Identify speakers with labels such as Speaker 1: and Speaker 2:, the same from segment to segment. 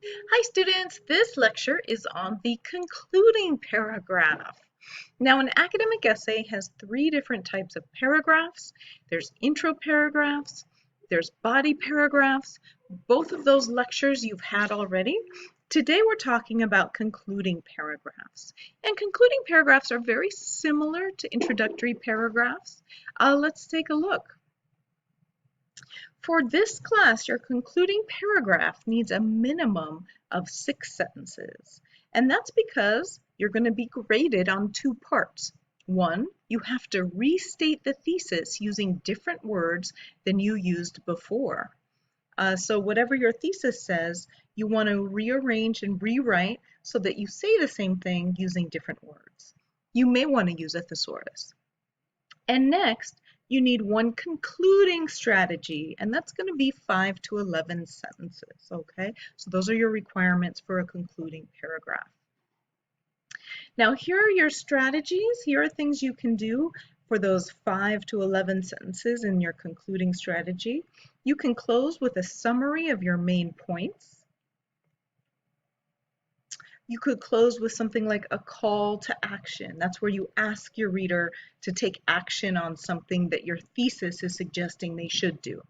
Speaker 1: Hi students, this lecture is on the concluding paragraph. Now an academic essay has three different types of paragraphs. There's intro paragraphs, there's body paragraphs. Both of those lectures you've had already. Today we're talking about concluding paragraphs. And concluding paragraphs are very similar to introductory paragraphs. Let's take a look. For this class, your concluding paragraph needs a minimum of 6 sentences. And that's because you're going to be graded on two parts. One, you have to restate the thesis using different words than you used before. So whatever your thesis says, you want to rearrange and rewrite so that you say the same thing using different words. You may want to use a thesaurus. And next, you need one concluding strategy, and that's going to be 5 to 11 sentences, okay? So those are your requirements for a concluding paragraph. Now, here are your strategies. Here are things you can do for those 5 to 11 sentences in your concluding strategy. You can close with a summary of your main points. You could close with something like a call to action. That's where you ask your reader to take action on something that your thesis is suggesting they should do.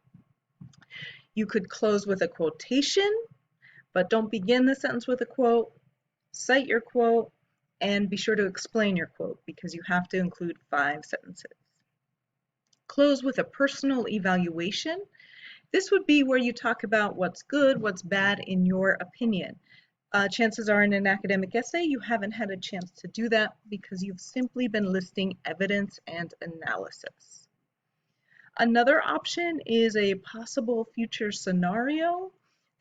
Speaker 1: You could close with a quotation, but don't begin the sentence with a quote. Cite your quote and be sure to explain your quote because you have to include 5 sentences. Close with a personal evaluation. This would be where you talk about what's good, what's bad in your opinion. Chances are in an academic essay you haven't had a chance to do that because you've simply been listing evidence and analysis. Another option is a possible future scenario.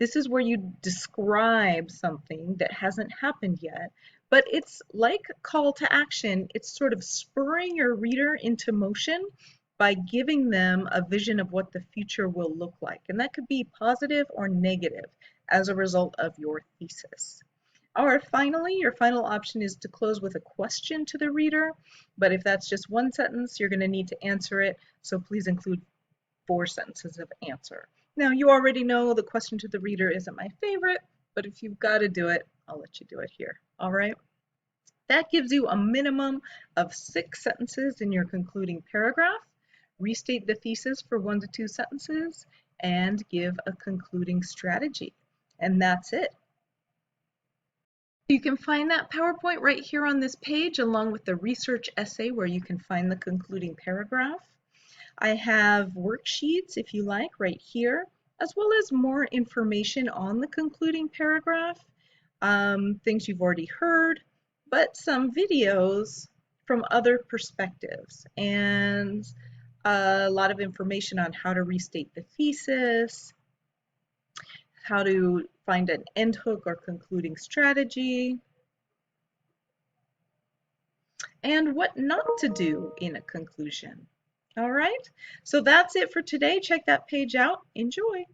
Speaker 1: This is where you describe something that hasn't happened yet, but it's like call to action. It's sort of spurring your reader into motion by giving them a vision of what the future will look like. And that could be positive or negative as a result of your thesis. Or finally, your final option is to close with a question to the reader, but if that's just one sentence, you're going to need to answer it, so please include 4 sentences of answer. Now, you already know the question to the reader isn't my favorite, but if you've got to do it, I'll let you do it here. All right? That gives you a minimum of 6 sentences in your concluding paragraph. Restate the thesis for 1 to 2 sentences and give a concluding strategy. And that's it. You can find that PowerPoint right here on this page along with the research essay where you can find the concluding paragraph. I have worksheets if you like right here, as well as more information on the concluding paragraph, things you've already heard, but some videos from other perspectives and a lot of information on how to restate the thesis, how to find an end hook or concluding strategy, and what not to do in a conclusion. All right, so that's it for today. Check that page out. Enjoy.